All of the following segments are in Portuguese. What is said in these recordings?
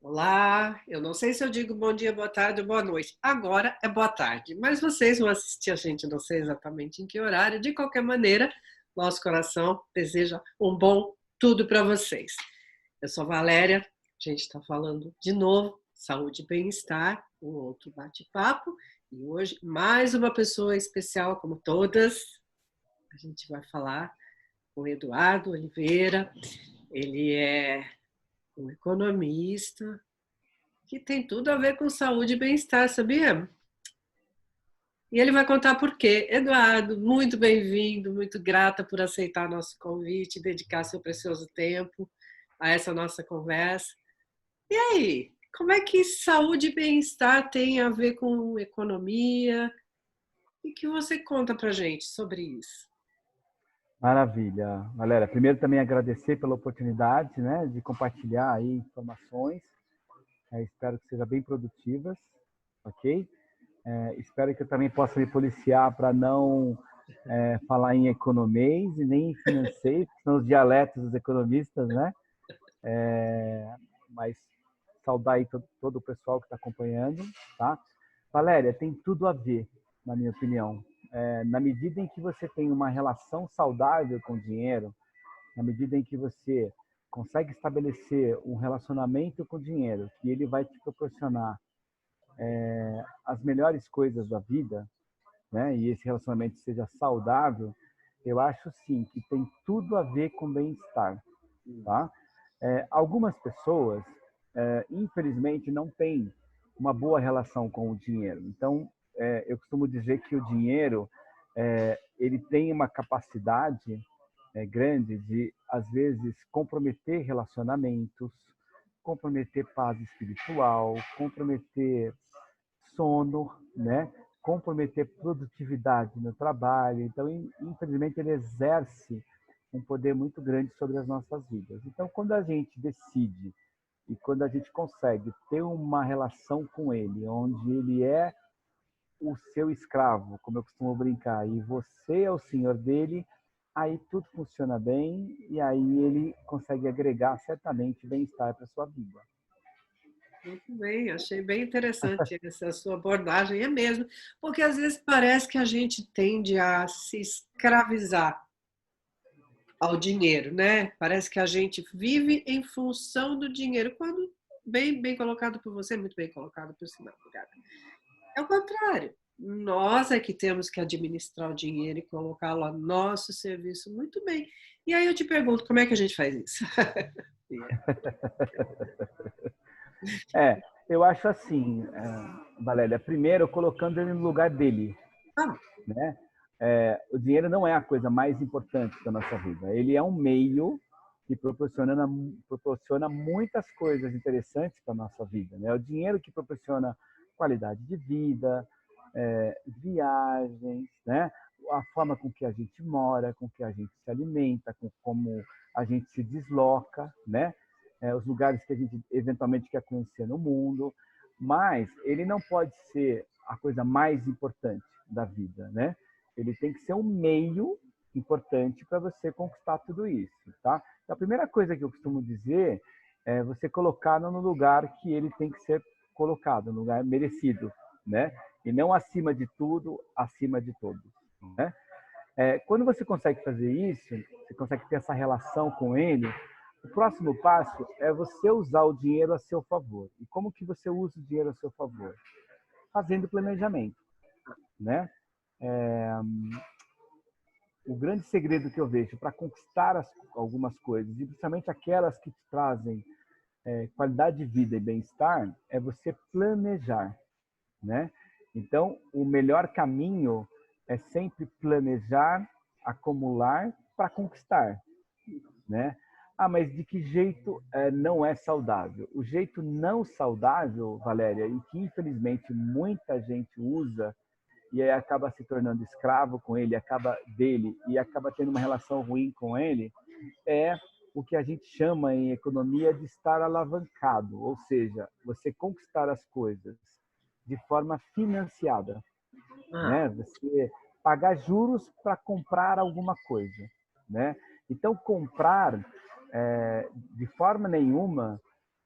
Olá, eu não sei se eu digo bom dia, boa tarde ou boa noite. Agora é boa tarde, mas vocês vão assistir a gente, não sei exatamente em que horário. De qualquer maneira, nosso coração deseja um bom tudo para vocês. Eu sou a Valéria, a gente está falando de novo saúde e bem-estar, um outro bate-papo. E hoje, mais uma pessoa especial, como todas, a gente vai falar com o Eduardo Oliveira. Ele é um economista que tem tudo a ver com saúde e bem-estar, sabia? E ele vai contar por quê. Eduardo, muito bem-vindo, muito grata por aceitar nosso convite, dedicar seu precioso tempo a essa nossa conversa. E aí, como é que saúde e bem-estar tem a ver com economia? E que você conta pra gente sobre isso? Maravilha. Valéria, primeiro também agradecer pela oportunidade, né, de compartilhar aí informações. Espero que sejam bem produtivas, ok? Espero que eu também possa me policiar para não falar em economês e nem em financeiro, que são os dialetos dos economistas, né? Mas saudar aí todo o pessoal que está acompanhando, tá? Valéria, tem tudo a ver, na minha opinião. Na medida em que você tem uma relação saudável com o dinheiro, na medida em que você consegue estabelecer um relacionamento com o dinheiro, que ele vai te proporcionar as melhores coisas da vida, né? E esse relacionamento seja saudável, eu acho sim que tem tudo a ver com bem-estar, tá? Algumas pessoas, infelizmente, não têm uma boa relação com o dinheiro. Então, eu costumo dizer que o dinheiro ele tem uma capacidade grande de, às vezes, comprometer relacionamentos, comprometer paz espiritual, comprometer sono, né? Comprometer produtividade no trabalho. Então, infelizmente, ele exerce um poder muito grande sobre as nossas vidas. Então, quando a gente decide e quando a gente consegue ter uma relação com ele, onde ele é o seu escravo, como eu costumo brincar, e você é o senhor dele, aí tudo funciona bem e aí ele consegue agregar certamente bem-estar para a sua vida. Muito bem, achei bem interessante essa sua abordagem, é mesmo, porque às vezes parece que a gente tende a se escravizar ao dinheiro, né? Parece que a gente vive em função do dinheiro, quando bem colocado por você, muito bem colocado por sinal, obrigada. É o contrário. Nós é que temos que administrar o dinheiro e colocá-lo a nosso serviço muito bem. E aí eu te pergunto, como é que a gente faz isso? Eu acho assim, Valéria, primeiro colocando ele no lugar dele, Ah, né? O dinheiro não é a coisa mais importante da nossa vida. Ele é um meio que proporciona muitas coisas interessantes para a nossa vida, né? O dinheiro que proporciona qualidade de vida, viagens, né? A forma com que a gente mora, com que a gente se alimenta, com como a gente se desloca, né? Os lugares que a gente eventualmente quer conhecer no mundo, mas ele não pode ser a coisa mais importante da vida, né? Ele tem que ser um meio importante para você conquistar tudo isso, tá? Então, a primeira coisa que eu costumo dizer é você colocá-lo no lugar que ele tem que ser colocado, no lugar merecido, né? E não acima de tudo, acima de todos, né? Quando você consegue fazer isso, você consegue ter essa relação com ele, o próximo passo é você usar o dinheiro a seu favor. E como que você usa o dinheiro a seu favor? Fazendo planejamento, né? O grande segredo que eu vejo para conquistar algumas coisas, e principalmente aquelas que te trazem qualidade de vida e bem-estar, é você planejar, né? Então, o melhor caminho é sempre planejar, acumular para conquistar, né? Ah, mas de que jeito não é saudável? O jeito não saudável, Valéria, e que infelizmente muita gente usa e aí acaba se tornando escravo com ele, acaba dele e acaba tendo uma relação ruim com ele, é o que a gente chama em economia de estar alavancado, ou seja, você conquistar as coisas de forma financiada, ah, né? Você pagar juros para comprar alguma coisa, né? Então comprar de forma nenhuma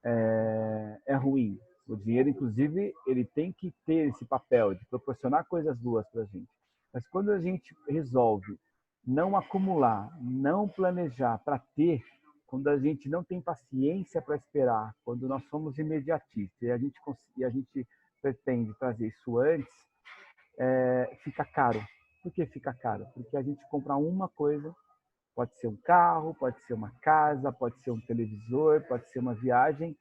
é ruim. O dinheiro, inclusive, ele tem que ter esse papel de proporcionar coisas boas para a gente. Mas quando a gente resolve não acumular, não planejar para ter, quando a gente não tem paciência para esperar, quando nós somos imediatistas e a gente pretende trazer isso antes, fica caro. Por que fica caro? Porque a gente compra uma coisa, pode ser um carro, pode ser uma casa, pode ser um televisor, pode ser uma viagem,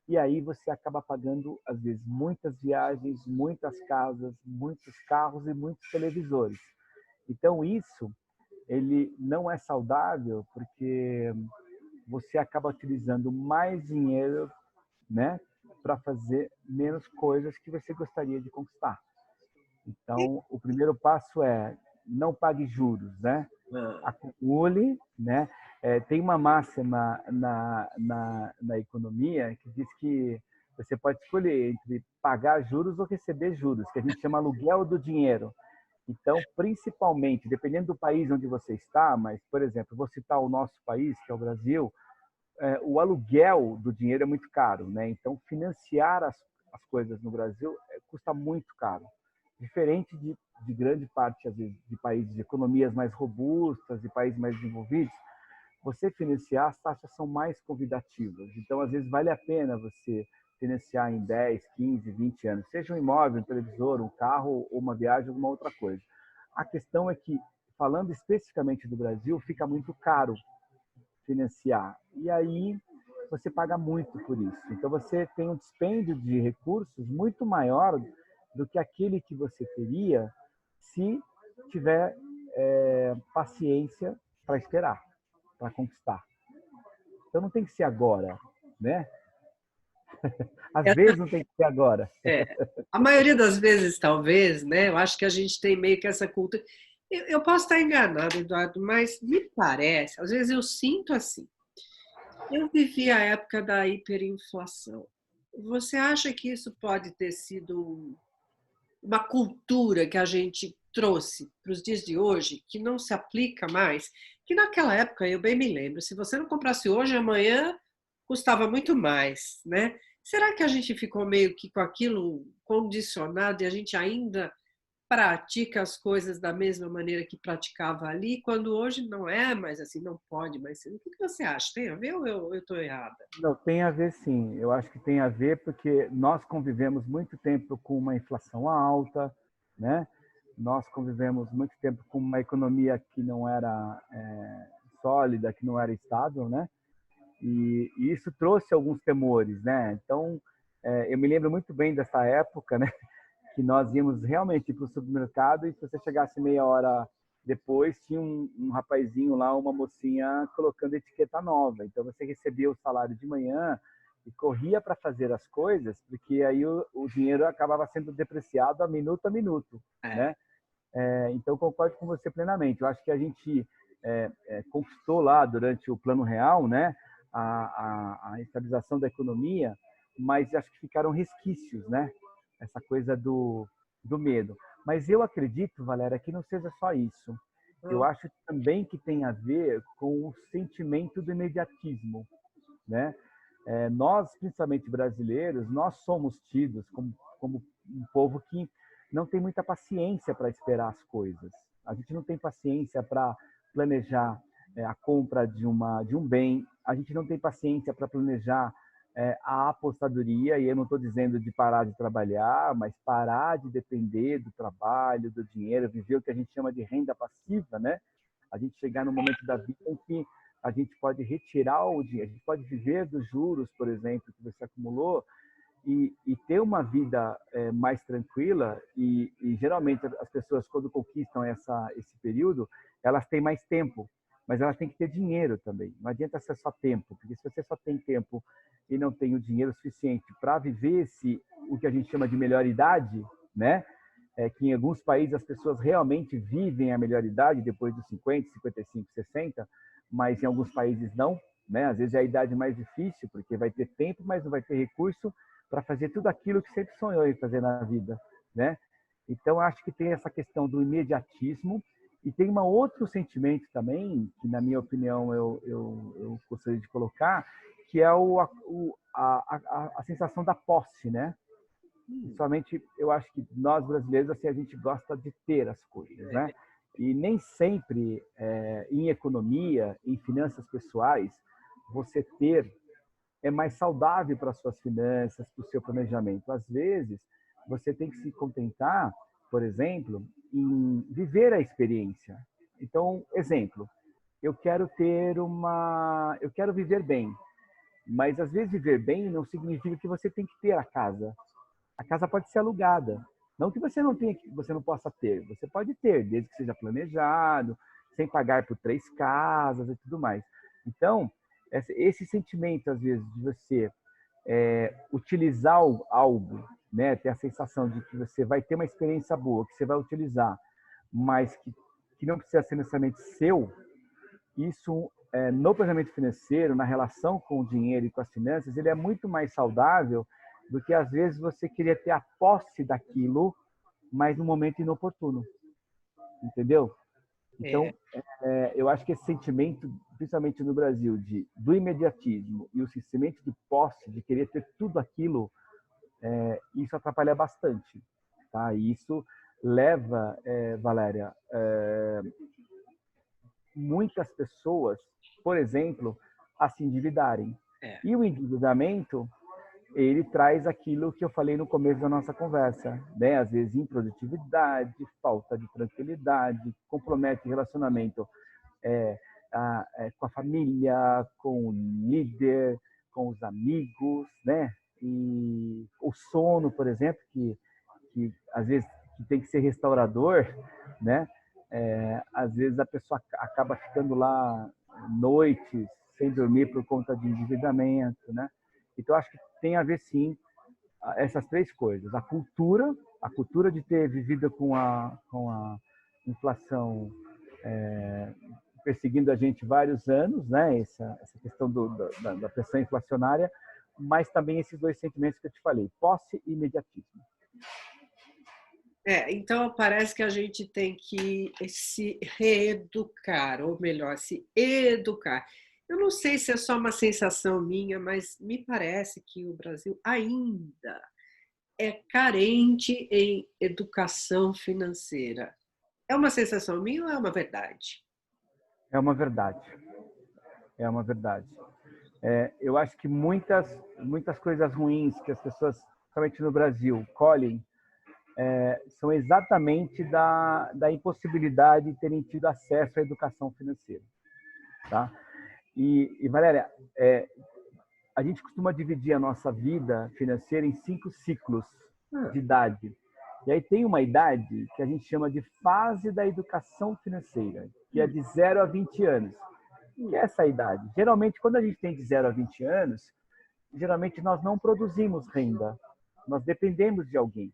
e aí você acaba pagando, às vezes, muitas viagens, muitas casas, muitos carros e muitos televisores. Então, isso ele não é saudável porque você acaba utilizando mais dinheiro, né, para fazer menos coisas que você gostaria de conquistar. Então, o primeiro passo é não pague juros, né? Acumule, né? Tem uma máxima na economia que diz que você pode escolher entre pagar juros ou receber juros, que a gente chama aluguel do dinheiro. Então, principalmente, dependendo do país onde você está, mas, por exemplo, vou citar o nosso país, que é o Brasil, o aluguel do dinheiro é muito caro, né? Então, financiar as coisas no Brasil custa muito caro. Diferente de grande parte, às vezes, de países de economias mais robustas, de países mais desenvolvidos, você financiar, as taxas são mais convidativas. Então, às vezes, vale a pena você financiar em 10, 15, 20 anos, seja um imóvel, um televisor, um carro, ou uma viagem, alguma outra coisa. A questão é que, falando especificamente do Brasil, fica muito caro financiar. E aí você paga muito por isso. Então, você tem um dispêndio de recursos muito maior do que aquele que você teria se tiver paciência para esperar, para conquistar. Então não tem que ser agora, né? Às vezes não tem que ser agora. A maioria das vezes, talvez, né? Eu acho que a gente tem meio que essa cultura. Eu posso estar enganado, Eduardo, mas me parece, às vezes eu sinto assim. Eu vivi a época da hiperinflação. Você acha que isso pode ter sido uma cultura que a gente trouxe para os dias de hoje, que não se aplica mais? Que naquela época, eu bem me lembro, se você não comprasse hoje, amanhã custava muito mais, né? Será que a gente ficou meio que com aquilo condicionado e a gente ainda pratica as coisas da mesma maneira que praticava ali, quando hoje não é mais assim, não pode mais ser? O que você acha? Tem a ver ou eu estou errada? Não, tem a ver sim. Eu acho que tem a ver porque nós convivemos muito tempo com uma inflação alta, né? Nós convivemos muito tempo com uma economia que não era sólida, que não era estável, né? E isso trouxe alguns temores, né? Então, eu me lembro muito bem dessa época, né? Que nós íamos realmente para o supermercado e se você chegasse meia hora depois, tinha um rapazinho lá, uma mocinha colocando etiqueta nova. Então, você recebia o salário de manhã e corria para fazer as coisas, porque aí o dinheiro acabava sendo depreciado a minuto, né? Então, concordo com você plenamente. Eu acho que a gente conquistou lá durante o Plano Real, né, a estabilização da economia, mas acho que ficaram resquícios, né? Essa coisa do medo. Mas eu acredito, Valéria, que não seja só isso. Eu acho também que tem a ver com o sentimento do imediatismo, né? Nós, principalmente brasileiros, nós somos tidos como um povo que não tem muita paciência para esperar as coisas. A gente não tem paciência para planejar a compra de um bem, a gente não tem paciência para planejar a apostadoria, e eu não estou dizendo de parar de trabalhar, mas parar de depender do trabalho, do dinheiro, viver o que a gente chama de renda passiva, né? A gente chegar no momento da vida em que a gente pode retirar o dinheiro, a gente pode viver dos juros, por exemplo, que você acumulou, e ter uma vida mais tranquila, e geralmente as pessoas, quando conquistam esse período, elas têm mais tempo, mas elas têm que ter dinheiro também. Não adianta ser só tempo, porque se você só tem tempo e não tem o dinheiro suficiente para viver o que a gente chama de melhor idade, né? Que em alguns países as pessoas realmente vivem a melhor idade depois dos 50, 55, 60, mas em alguns países não, né? Às vezes é a idade mais difícil, porque vai ter tempo, mas não vai ter recurso para fazer tudo aquilo que sempre sonhou em fazer na vida, né? Então, acho que tem essa questão do imediatismo E tem um outro sentimento também, que na minha opinião eu gostaria de colocar, que é a sensação da posse, né? Principalmente, eu acho que nós brasileiros, assim, a gente gosta de ter as coisas, né? E nem sempre, em economia, em finanças pessoais, você ter é mais saudável para as suas finanças, para o seu planejamento. Às vezes, você tem que se contentar, por exemplo, em viver a experiência. Então, exemplo, eu quero viver bem, mas às vezes viver bem não significa que você tem que ter a casa. A casa pode ser alugada. Não que você não tenha, que você não possa ter. Você pode ter, desde que seja planejado, sem pagar por 3 casas e tudo mais. Então, esse sentimento, às vezes, de você utilizar algo, né, ter a sensação de que você vai ter uma experiência boa, que você vai utilizar, mas que não precisa ser necessariamente seu, isso no planejamento financeiro, na relação com o dinheiro e com as finanças, ele é muito mais saudável do que às vezes você queria ter a posse daquilo, mas no momento inoportuno, entendeu? Então, eu acho que esse sentimento, principalmente no Brasil, do imediatismo e o sentimento de posse, de querer ter tudo aquilo, isso atrapalha bastante, tá? E isso leva, Valéria, muitas pessoas, por exemplo, a se endividarem. E o endividamento, ele traz aquilo que eu falei no começo da nossa conversa, né? Às vezes improdutividade, falta de tranquilidade, compromete o relacionamento com a família, com o líder, com os amigos, né? E o sono, por exemplo, que às vezes que tem que ser restaurador, né? Às vezes a pessoa acaba ficando lá noites sem dormir por conta de endividamento, né? Então acho que tem a ver sim essas 3 coisas: a cultura de ter vivido com a inflação perseguindo a gente vários anos, né? Essa questão da pressão inflacionária, mas também esses 2 sentimentos que eu te falei: posse e imediatismo. Então parece que a gente tem que se reeducar, ou melhor, se educar. Eu não sei se é só uma sensação minha, mas me parece que o Brasil ainda é carente em educação financeira. É uma sensação minha ou é uma verdade? É uma verdade. É uma verdade. Eu acho que muitas coisas ruins que as pessoas, principalmente no Brasil, colhem são exatamente da impossibilidade de terem tido acesso à educação financeira, tá? E Valéria, a gente costuma dividir a nossa vida financeira em 5 ciclos de idade. E aí tem uma idade que a gente chama de fase da educação financeira, que é de 0 a 20 anos. Que é essa idade? Geralmente, quando a gente tem de 0 a 20 anos, geralmente nós não produzimos renda. Nós dependemos de alguém,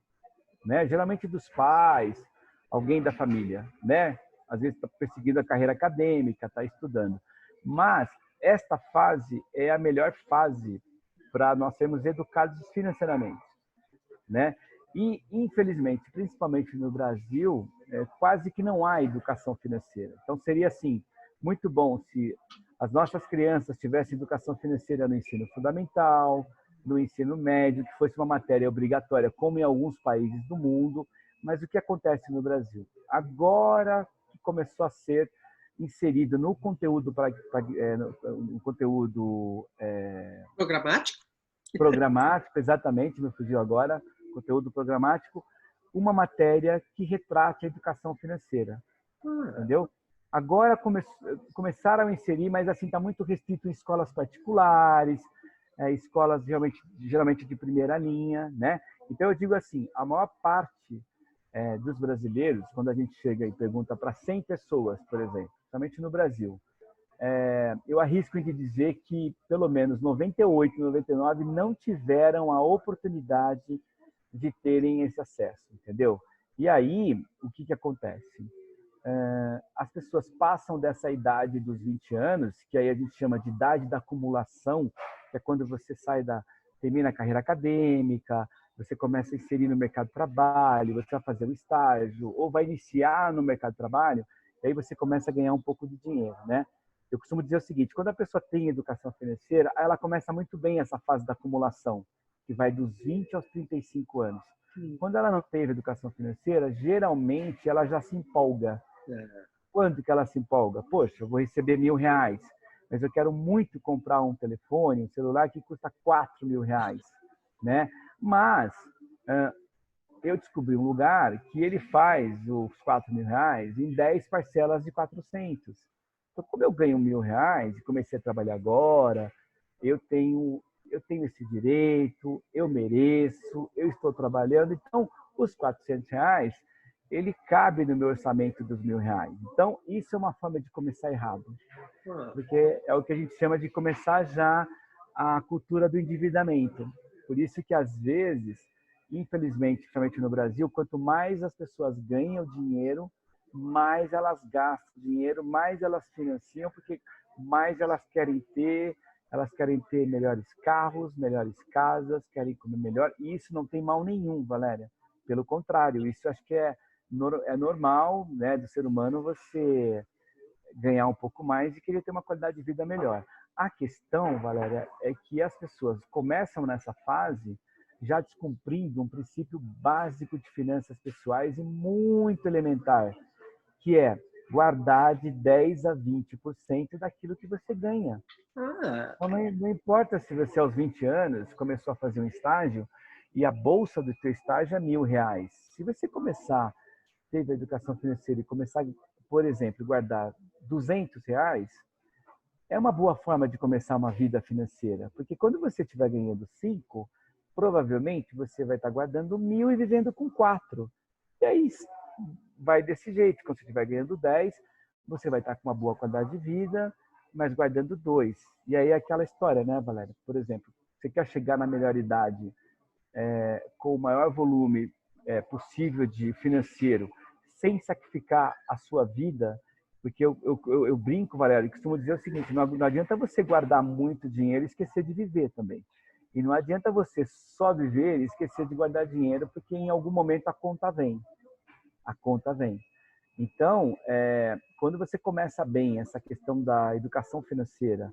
né? Geralmente dos pais, alguém da família, né? Às vezes está perseguindo a carreira acadêmica, está estudando. Mas esta fase é a melhor fase para nós sermos educados financeiramente, né? E, infelizmente, principalmente no Brasil, quase que não há educação financeira. Então, seria assim, muito bom se as nossas crianças tivessem educação financeira no ensino fundamental, no ensino médio, que fosse uma matéria obrigatória, como em alguns países do mundo. Mas o que acontece no Brasil? Agora que começou a ser inserido no conteúdo no conteúdo Programático? programático, exatamente, me fugiu agora, conteúdo programático, uma matéria que retrate a educação financeira, entendeu? Agora começaram a inserir, mas assim está muito restrito em escolas particulares, escolas geralmente de primeira linha, né? Então eu digo assim, a maior parte dos brasileiros, quando a gente chega e pergunta para 100 pessoas, por exemplo, principalmente no Brasil, eu arrisco em dizer que pelo menos 98, 99 não tiveram a oportunidade de terem esse acesso, entendeu? E aí, o que acontece? As pessoas passam dessa idade dos 20 anos, que aí a gente chama de idade da acumulação, que é quando você termina a carreira acadêmica, você começa a inserir no mercado de trabalho, você vai fazer um estágio, ou vai iniciar no mercado de trabalho, E aí você começa a ganhar um pouco de dinheiro, né? Eu costumo dizer o seguinte, quando a pessoa tem educação financeira, ela começa muito bem essa fase da acumulação, que vai dos 20 aos 35 anos. Quando ela não teve educação financeira, geralmente ela já se empolga. Quando que ela se empolga? Poxa, eu vou receber R$ 1.000, mas eu quero muito comprar um telefone, um celular que custa R$ 4.000, né? Mas eu descobri um lugar que ele faz os R$ 4.000 em 10 parcelas de 400. Então, como eu ganho R$ 1.000 e comecei a trabalhar agora, eu tenho esse direito, eu mereço, eu estou trabalhando. Então, os R$ 400, ele cabe no meu orçamento dos R$ 1.000. Então, isso é uma forma de começar errado, porque é o que a gente chama de começar já a cultura do endividamento. Por isso que, às vezes, infelizmente, principalmente no Brasil, quanto mais as pessoas ganham dinheiro, mais elas gastam dinheiro, mais elas financiam, porque mais elas querem ter melhores carros, melhores casas, querem comer melhor, e isso não tem mal nenhum, Valéria. Pelo contrário, isso acho que é normal, né, do ser humano você ganhar um pouco mais e querer ter uma qualidade de vida melhor. A questão, Valéria, é que as pessoas começam nessa fase já descumprindo um princípio básico de finanças pessoais e muito elementar, que é guardar de 10 a 20% daquilo que você ganha. Então, não importa se você, aos 20 anos, começou a fazer um estágio e a bolsa do seu estágio é R$ 1.000. Se você começar, teve a educação financeira e começar, por exemplo, guardar R$ 200, é uma boa forma de começar uma vida financeira. Porque quando você estiver ganhando 5, provavelmente você vai estar guardando 1.000 e vivendo com 4. E aí vai desse jeito. Quando você estiver ganhando 10, você vai estar com uma boa qualidade de vida, mas guardando 2. E aí é aquela história, né, Valéria? Por exemplo, você quer chegar na melhor idade com o maior volume possível de financeiro, sem sacrificar a sua vida, porque eu brinco, Valéria, costumo dizer o seguinte, não adianta você guardar muito dinheiro e esquecer de viver também. E não adianta você só viver e esquecer de guardar dinheiro, porque em algum momento a conta vem. A conta vem. Então, quando você começa bem essa questão da educação financeira,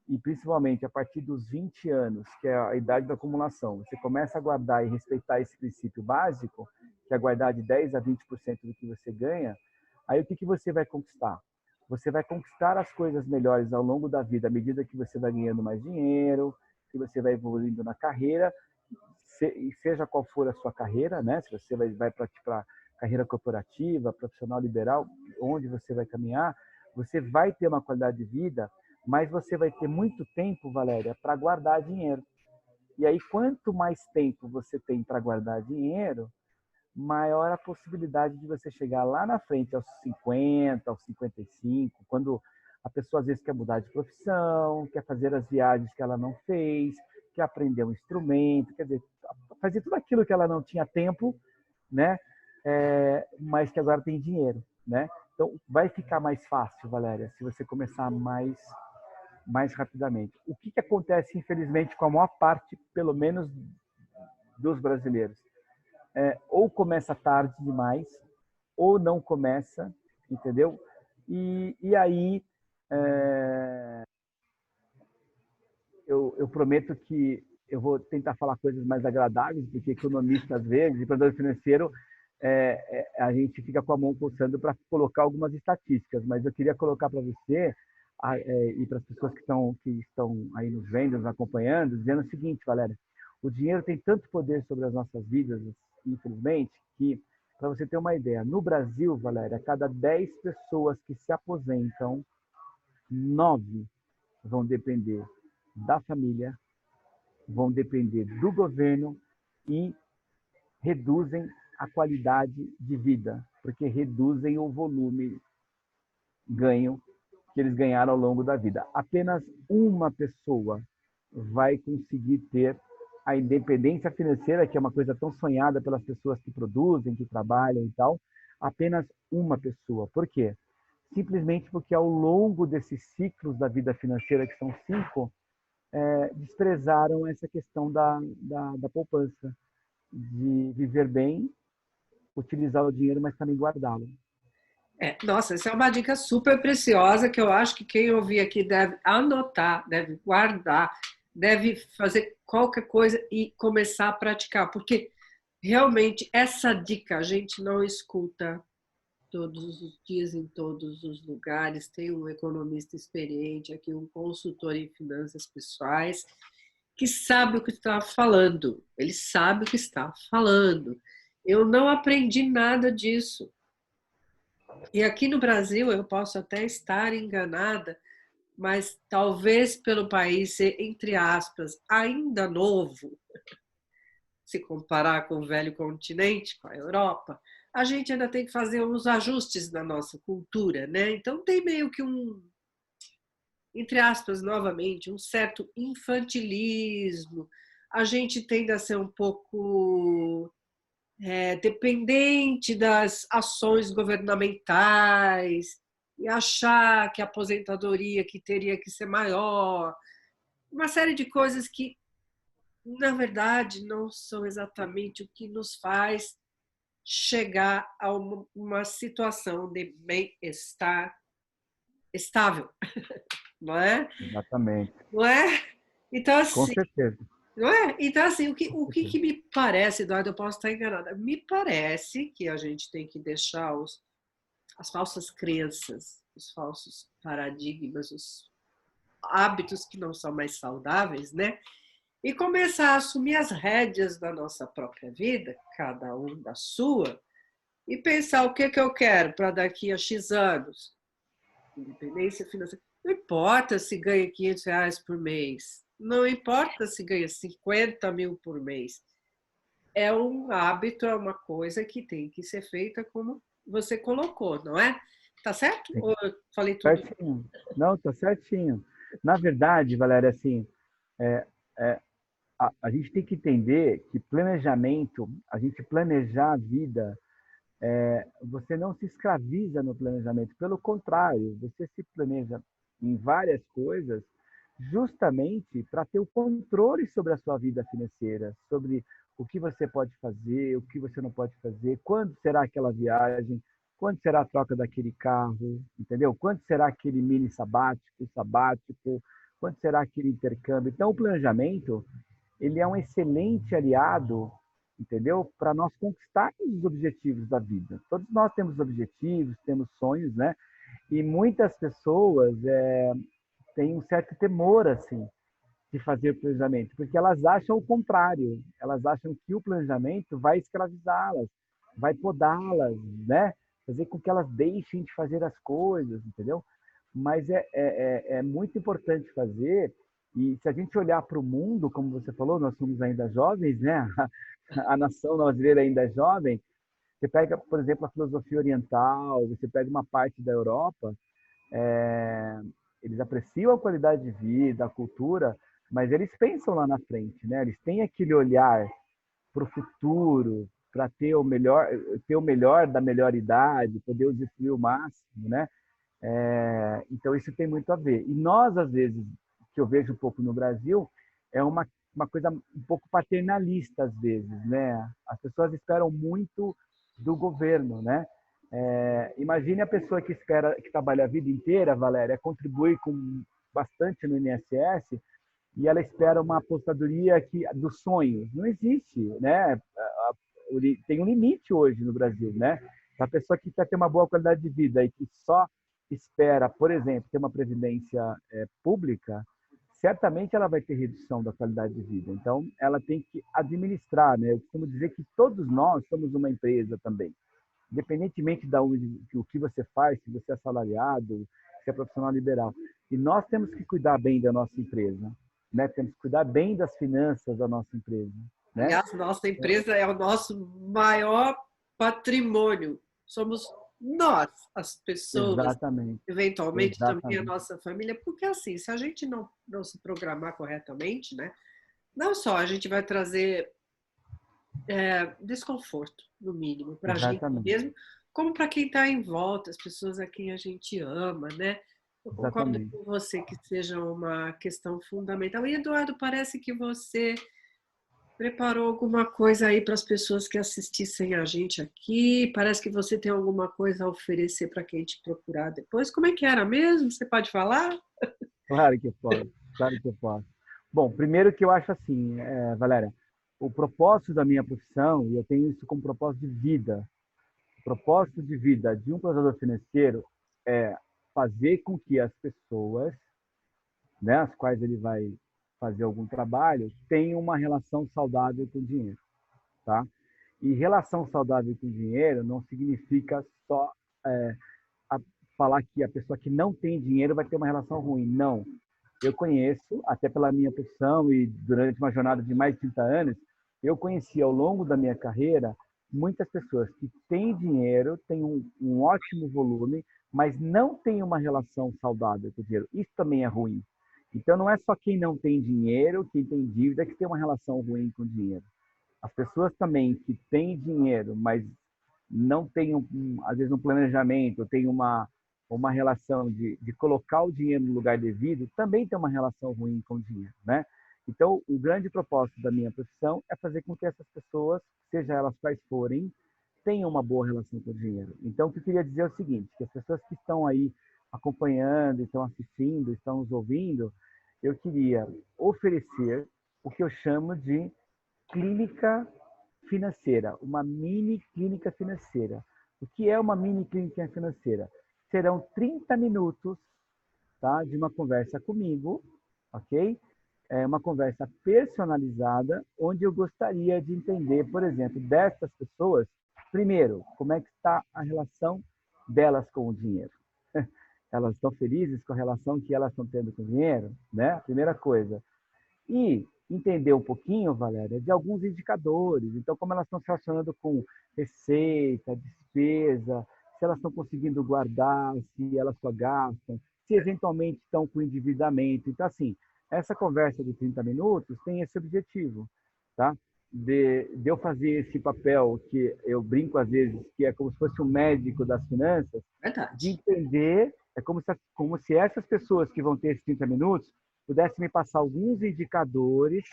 e principalmente a partir dos 20 anos, que é a idade da acumulação, você começa a guardar e respeitar esse princípio básico, que é guardar de 10 a 20% do que você ganha, aí o que você vai conquistar? Você vai conquistar as coisas melhores ao longo da vida, à medida que você vai ganhando mais dinheiro, que você vai evoluindo na carreira, seja qual for a sua carreira, né? Se você vai para carreira corporativa, profissional liberal, onde você vai caminhar, você vai ter uma qualidade de vida, mas você vai ter muito tempo, Valéria, para guardar dinheiro. E aí, quanto mais tempo você tem para guardar dinheiro, maior a possibilidade de você chegar lá na frente, aos 50, aos 55, quando a pessoa às vezes quer mudar de profissão, quer fazer as viagens que ela não fez, quer aprender um instrumento, quer dizer, fazer tudo aquilo que ela não tinha tempo, né? Mas que agora tem dinheiro, né? Então, vai ficar mais fácil, Valéria, se você começar mais rapidamente. O que acontece, infelizmente, com a maior parte, pelo menos, dos brasileiros? Ou começa tarde demais, ou não começa, entendeu? E aí, eu prometo que eu vou tentar falar coisas mais agradáveis, porque economista, às vezes, e planejador financeiro, a gente fica com a mão coçando para colocar algumas estatísticas, mas eu queria colocar para você e para as pessoas que estão aí nos vendo, nos acompanhando, dizendo o seguinte, Valéria, o dinheiro tem tanto poder sobre as nossas vidas, infelizmente, que, para você ter uma ideia, no Brasil, Valéria, a cada 10 pessoas que se aposentam, 9 vão depender da família, vão depender do governo e reduzem a qualidade de vida, porque reduzem o volume ganho que eles ganharam ao longo da vida. Apenas uma pessoa vai conseguir ter a independência financeira, que é uma coisa tão sonhada pelas pessoas que produzem, que trabalham e tal. Apenas uma pessoa. Por quê? Simplesmente porque ao longo desses ciclos da vida financeira, que são 5, desprezaram essa questão da poupança, de viver bem, utilizar o dinheiro, mas também guardá-lo. Nossa, essa é uma dica super preciosa que eu acho que quem ouvir aqui deve anotar, deve guardar, deve fazer qualquer coisa e começar a praticar, porque realmente essa dica a gente não escuta todos os dias em todos os lugares. Tem um economista experiente aqui, um consultor em finanças pessoais, que sabe o que está falando. Ele sabe o que está falando. Eu não aprendi nada disso. E aqui no Brasil eu posso até estar enganada, mas talvez pelo país ser, entre aspas, ainda novo, se comparar com o velho continente, com a Europa, a gente ainda tem que fazer uns ajustes na nossa cultura, né? Então tem meio que um, entre aspas, novamente, um certo infantilismo. A gente tende a ser um pouco dependente das ações governamentais e achar que a aposentadoria que teria que ser maior, uma série de coisas que, na verdade, não são exatamente o que nos faz chegar a uma situação de bem-estar estável, não é? Exatamente. Não é? Então, Com assim, certeza. não é? Então, assim, Com que certeza. me parece, Eduardo, eu posso estar enganada, me parece que a gente tem que deixar as falsas crenças, os falsos paradigmas, os hábitos que não são mais saudáveis, né? E começar a assumir as rédeas da nossa própria vida, cada um da sua, e pensar o que eu quero para daqui a X anos. Independência financeira. Não importa se ganha R$ 500 por mês, não importa se ganha 50 mil por mês. É um hábito, é uma coisa que tem que ser feita como você colocou, não é? Tá certo? Ou eu falei tudo? Certinho. Não, tá certinho. Na verdade, Valéria, assim, é, é, a gente tem que entender que planejamento, a gente planejar a vida, você não se escraviza no planejamento. Pelo contrário, você se planeja em várias coisas justamente para ter o controle sobre a sua vida financeira, sobre o que você pode fazer, o que você não pode fazer, quando será aquela viagem, quando será a troca daquele carro, entendeu? Quando será aquele mini sabático, quando será aquele intercâmbio. Então, o planejamento, ele é um excelente aliado, entendeu? Para nós conquistarmos os objetivos da vida. Todos nós temos objetivos, temos sonhos, né? E muitas pessoas têm um certo temor, assim, de fazer o planejamento, porque elas acham o contrário. Elas acham que o planejamento vai escravizá-las, vai podá-las, né? Fazer com que elas deixem de fazer as coisas, entendeu? Mas é muito importante fazer. E se a gente olhar para o mundo, como você falou, nós somos ainda jovens, né? A nação brasileira ainda é jovem. Você pega, por exemplo, a filosofia oriental, você pega uma parte da Europa, é, eles apreciam a qualidade de vida, a cultura, mas eles pensam lá na frente, né? Eles têm aquele olhar para o futuro, para ter o melhor da melhor idade, poder usufruir o máximo, né? Então isso tem muito a ver. E nós, às vezes, que eu vejo um pouco no Brasil, é uma coisa um pouco paternalista, às vezes, né? As pessoas esperam muito do governo, né? Imagine a pessoa que espera, que trabalha a vida inteira, Valéria, contribui com bastante no INSS e ela espera uma aposentadoria dos sonhos. Não existe, né? Tem um limite hoje no Brasil, né? A pessoa que quer ter uma boa qualidade de vida e que só espera, por exemplo, ter uma previdência pública, certamente ela vai ter redução da qualidade de vida. Então, ela tem que administrar, né? Eu costumo dizer que todos nós somos uma empresa também. Independentemente da onde, o que você faz, se você é assalariado, se é profissional liberal. E nós temos que cuidar bem da nossa empresa, né? Temos que cuidar bem das finanças da nossa empresa, né? Aliás, nossa empresa é o nosso maior patrimônio. Somos nós, as pessoas, Exatamente, eventualmente também a exatamente, nossa família, porque assim, se a gente não se programar corretamente, né, não só a gente vai trazer desconforto, no mínimo, para a gente exatamente, mesmo, como para quem está em volta, as pessoas a quem a gente ama, né? Eu concordo exatamente. com você que seja uma questão fundamental. E, Eduardo, parece que você Preparou alguma coisa aí para as pessoas que assistissem a gente aqui? Parece que você tem alguma coisa a oferecer para quem te procurar depois. Como é que era mesmo? Você pode falar? Claro que eu posso, claro que eu posso. Bom, primeiro que eu acho assim, Valéria, o propósito da minha profissão, e eu tenho isso como propósito de vida, o propósito de vida de um planejador financeiro é fazer com que as pessoas, né, as quais ele vai fazer algum trabalho, tenham uma relação saudável com o dinheiro, tá? E relação saudável com o dinheiro não significa só é, a, falar que a pessoa que não tem dinheiro vai ter uma relação ruim. Não. Eu conheço, até pela minha profissão e durante uma jornada de mais de 30 anos, eu conheci ao longo da minha carreira muitas pessoas que têm dinheiro, têm um ótimo volume, mas não têm uma relação saudável com o dinheiro. Isso também é ruim. Então, não é só quem não tem dinheiro, quem tem dívida, que tem uma relação ruim com o dinheiro. As pessoas também que têm dinheiro, mas não têm, às vezes, um planejamento, tem uma relação de colocar o dinheiro no lugar devido, também tem uma relação ruim com o dinheiro, né? Então, o grande propósito da minha profissão é fazer com que essas pessoas, seja elas quais forem, tenham uma boa relação com o dinheiro. Então, o que eu queria dizer é o seguinte, que as pessoas que estão aí acompanhando, estão assistindo, estão nos ouvindo, eu queria oferecer o que eu chamo de clínica financeira, uma mini clínica financeira. O que é uma mini clínica financeira? Serão 30 minutos, tá, de uma conversa comigo, ok? É uma conversa personalizada, onde eu gostaria de entender, por exemplo, dessas pessoas, primeiro, como é que está a relação delas com o dinheiro. Elas estão felizes com a relação que elas estão tendo com o dinheiro, né? Primeira coisa. E entender um pouquinho, Valéria, de alguns indicadores. Então, como elas estão se relacionando com receita, despesa, se elas estão conseguindo guardar, se elas só gastam, se eventualmente estão com endividamento. Então, assim, essa conversa de 30 minutos tem esse objetivo, tá? De eu fazer esse papel que eu brinco às vezes, que é como se fosse um médico das finanças, de Verdade. entender, é como se essas pessoas que vão ter esses 30 minutos pudesse me passar alguns indicadores,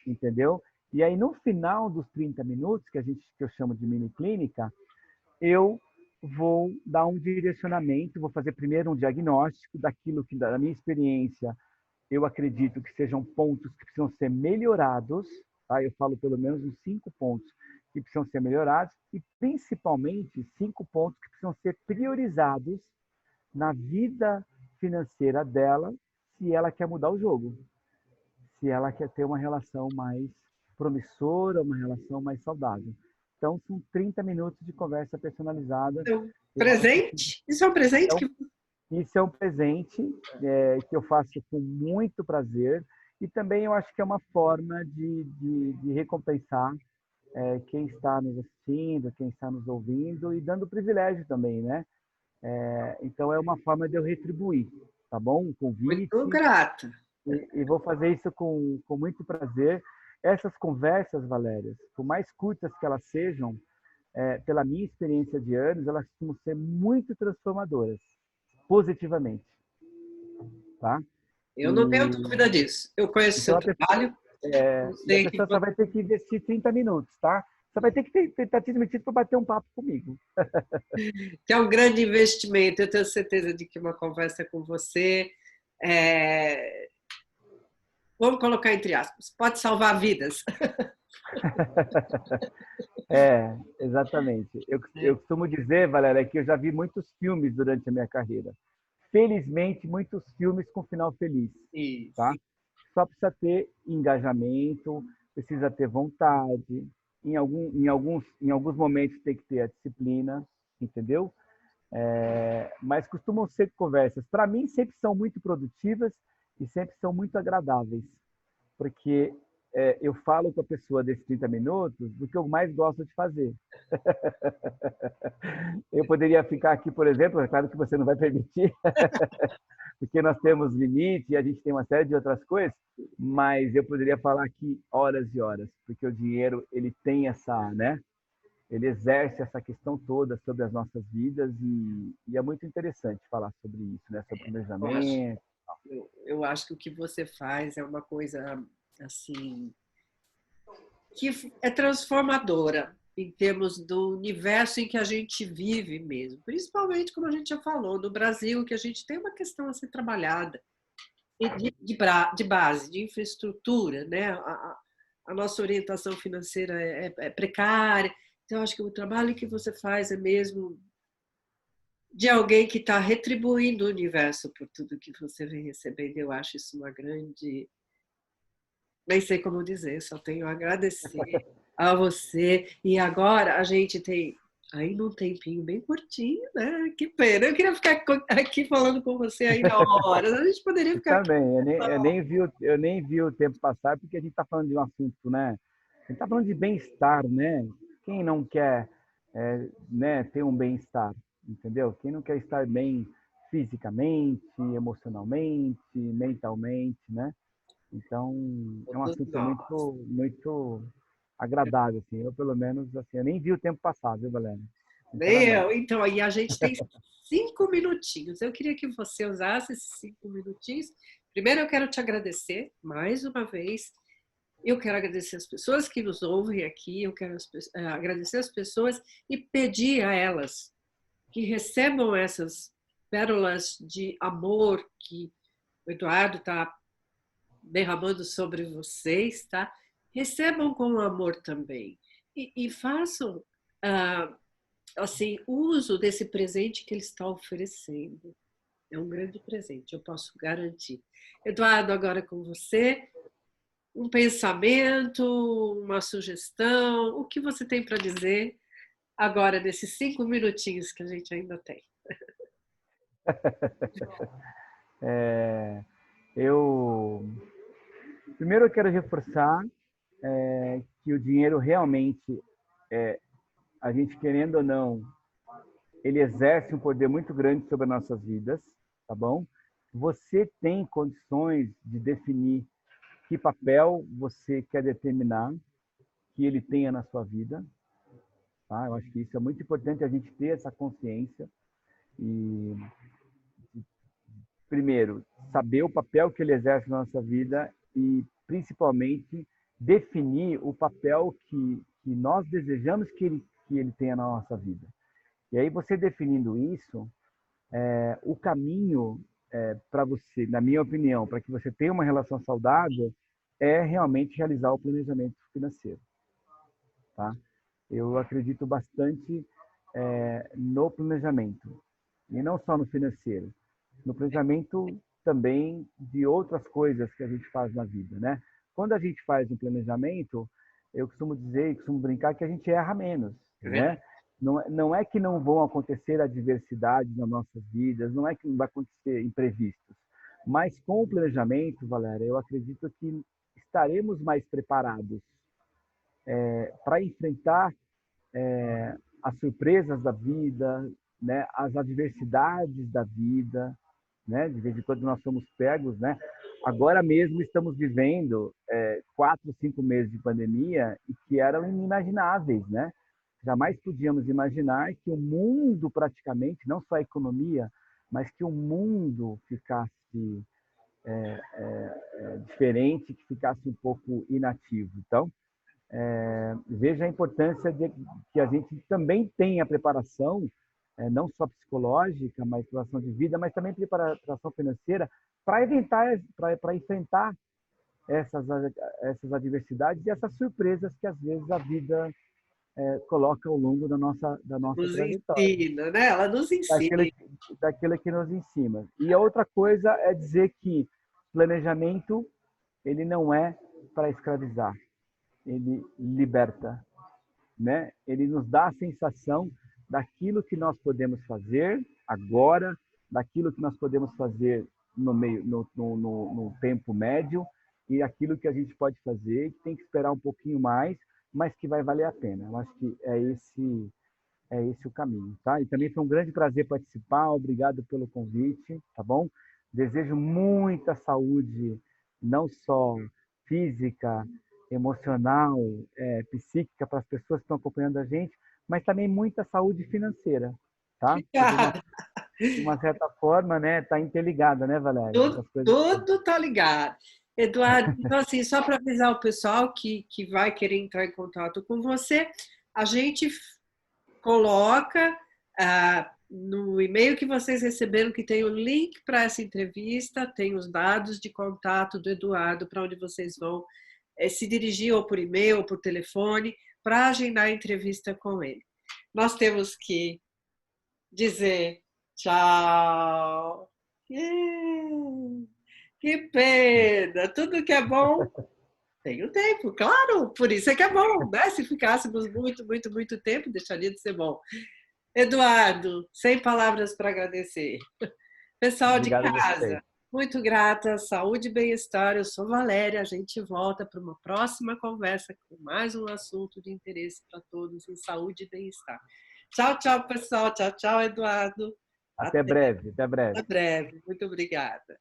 entendeu? E aí, no final dos 30 minutos, que eu chamo de mini clínica, eu vou dar um direcionamento, vou fazer primeiro um diagnóstico daquilo que, da minha experiência, eu acredito que sejam pontos que precisam ser melhorados, tá? Eu falo pelo menos uns 5 pontos que precisam ser melhorados e, principalmente, 5 pontos que precisam ser priorizados na vida financeira dela, se ela quer mudar o jogo, se ela quer ter uma relação mais promissora, uma relação mais saudável. Então, são 30 minutos de conversa personalizada. Então, Eu acho que presente? Isso é um presente então, que isso é um presente que eu faço com muito prazer e também eu acho que é uma forma de recompensar quem está nos assistindo, quem está nos ouvindo e dando privilégio também, né? Então, é uma forma de eu retribuir, tá bom? Um muito convite grata. e vou fazer isso com muito prazer. Essas conversas, Valéria, por mais curtas que elas sejam, pela minha experiência de anos, elas costumam ser muito transformadoras, positivamente, tá? Eu não tenho E dúvida disso. Eu conheço então seu trabalho, eu e a sei que pessoa só vai ter que investir 30 minutos, tá? Só vai ter que estar transmitido para bater um papo comigo. é um grande investimento. Eu tenho certeza de que uma conversa com você, é, vamos colocar entre aspas, pode salvar vidas. Exatamente. Eu costumo dizer, Valéria, que eu já vi muitos filmes durante a minha carreira. Felizmente, muitos filmes com final feliz, tá? Isso. Só precisa ter engajamento, precisa ter vontade, em alguns momentos tem que ter a disciplina, entendeu? Mas costumam ser conversas, para mim, sempre são muito produtivas e sempre são muito agradáveis, porque eu falo com a pessoa desses 30 minutos do que eu mais gosto de fazer. Eu poderia ficar aqui, por exemplo, é claro que você não vai permitir, porque nós temos limite e a gente tem uma série de outras coisas, mas eu poderia falar aqui horas e horas, porque o dinheiro ele tem essa, né? Ele exerce essa questão toda sobre as nossas vidas e é muito interessante falar sobre isso, né? Sobre Eu acho, planejamento. eu acho que o que você faz é uma coisa assim que é transformadora em termos do universo em que a gente vive mesmo. Principalmente, como a gente já falou, no Brasil, que a gente tem uma questão a ser trabalhada de base, de infraestrutura, né? A nossa orientação financeira é precária. Então, acho que o trabalho que você faz é mesmo de alguém que está retribuindo o universo por tudo que você vem recebendo. Eu acho isso uma grande... Nem sei como dizer, só tenho a agradecer a você. E agora a gente tem ainda um tempinho bem curtinho, né? Que pena. Eu queria ficar aqui falando com você ainda horas. A gente poderia Eu ficar aqui. também, eu nem vi o tempo passar, porque a gente está falando de um assunto, né? A gente está falando de bem-estar, né? Quem não quer né, ter um bem-estar, entendeu? Quem não quer estar bem fisicamente, emocionalmente, mentalmente, né? Então, é um assunto Nossa. muito agradável, assim. Eu, pelo menos, assim, eu nem vi o tempo passar, viu, Valéria? Nem Sinceramente. eu. Então, aí a gente tem 5 minutinhos. Eu queria que você usasse esses 5 minutinhos. Primeiro, eu quero te agradecer mais uma vez. Eu quero agradecer as pessoas que nos ouvem aqui. Eu quero agradecer as pessoas e pedir a elas que recebam essas pérolas de amor que o Eduardo está derramando sobre vocês, tá? Recebam com amor também e façam assim uso desse presente que ele está oferecendo. É um grande presente, eu posso garantir. Eduardo, agora é com você. Um pensamento, uma sugestão, o que você tem para dizer agora nesses 5 minutinhos que a gente ainda tem? Eu primeiro eu quero reforçar que o dinheiro realmente, a gente querendo ou não, ele exerce um poder muito grande sobre as nossas vidas, tá bom? Você tem condições de definir que papel você quer determinar que ele tenha na sua vida, tá? Eu acho que isso é muito importante a gente ter essa consciência e primeiro, saber o papel que ele exerce na nossa vida e, principalmente, definir o papel que nós desejamos que ele tenha na nossa vida. E aí, você definindo isso, o caminho para você, na minha opinião, para que você tenha uma relação saudável, é realmente realizar o planejamento financeiro. Tá? Eu acredito bastante no planejamento, e não só no financeiro, no planejamento também de outras coisas que a gente faz na vida, né? Quando a gente faz um planejamento, eu costumo dizer, costumo brincar que a gente erra menos, É verdade. né? Não é que não vão acontecer adversidades nas nossas vidas, não é que não vai acontecer imprevistos, mas com o planejamento, Valéria, eu acredito que estaremos mais preparados para enfrentar as surpresas da vida, né? As adversidades da vida, né? De vez em quando nós somos pegos, né? Agora mesmo estamos vivendo 4, 5 meses de pandemia e que eram inimagináveis, né? Jamais podíamos imaginar que o mundo praticamente, não só a economia, mas que o mundo ficasse diferente, que ficasse um pouco inativo. Então, veja a importância de que a gente também tenha preparação, não só psicológica, mas preparação de vida, mas também preparação financeira para enfrentar essas, essas adversidades e essas surpresas que às vezes a vida coloca ao longo da nossa Nos trajetória, ensina, né? Ela nos ensina. daquilo, daquilo que nos ensina. E a outra coisa é dizer que planejamento ele não é para escravizar, ele liberta, né? Ele nos dá a sensação daquilo que nós podemos fazer agora, daquilo que nós podemos fazer no meio, no tempo médio e aquilo que a gente pode fazer que tem que esperar um pouquinho mais, mas que vai valer a pena. Eu acho que é esse o caminho, tá? E também foi um grande prazer participar. Obrigado pelo convite, tá bom? Desejo muita saúde, não só física, emocional, psíquica para as pessoas que estão acompanhando a gente, mas também muita saúde financeira, tá? Porque Obrigada. de uma certa forma, né, tá interligada, né, Valéria? Tudo, Essas coisas. tudo tá ligado. Eduardo, então assim, só para avisar o pessoal que vai querer entrar em contato com você, a gente coloca no e-mail que vocês receberam que tem o link para essa entrevista, tem os dados de contato do Eduardo para onde vocês vão se dirigir ou por e-mail ou por telefone para agendar a entrevista com ele. Nós temos que dizer tchau. Que pena! Tudo que é bom tem o tempo, claro, por isso é que é bom, né? Se ficássemos muito, muito, muito tempo, deixaria de ser bom. Eduardo, sem palavras para agradecer. Pessoal de Obrigado a casa, vocês. muito grata, saúde e bem-estar. Eu sou Valéria, a gente volta para uma próxima conversa com mais um assunto de interesse para todos em saúde e bem-estar. Tchau, tchau, pessoal. Tchau, tchau, Eduardo. Até breve, até breve. Até breve. Muito obrigada.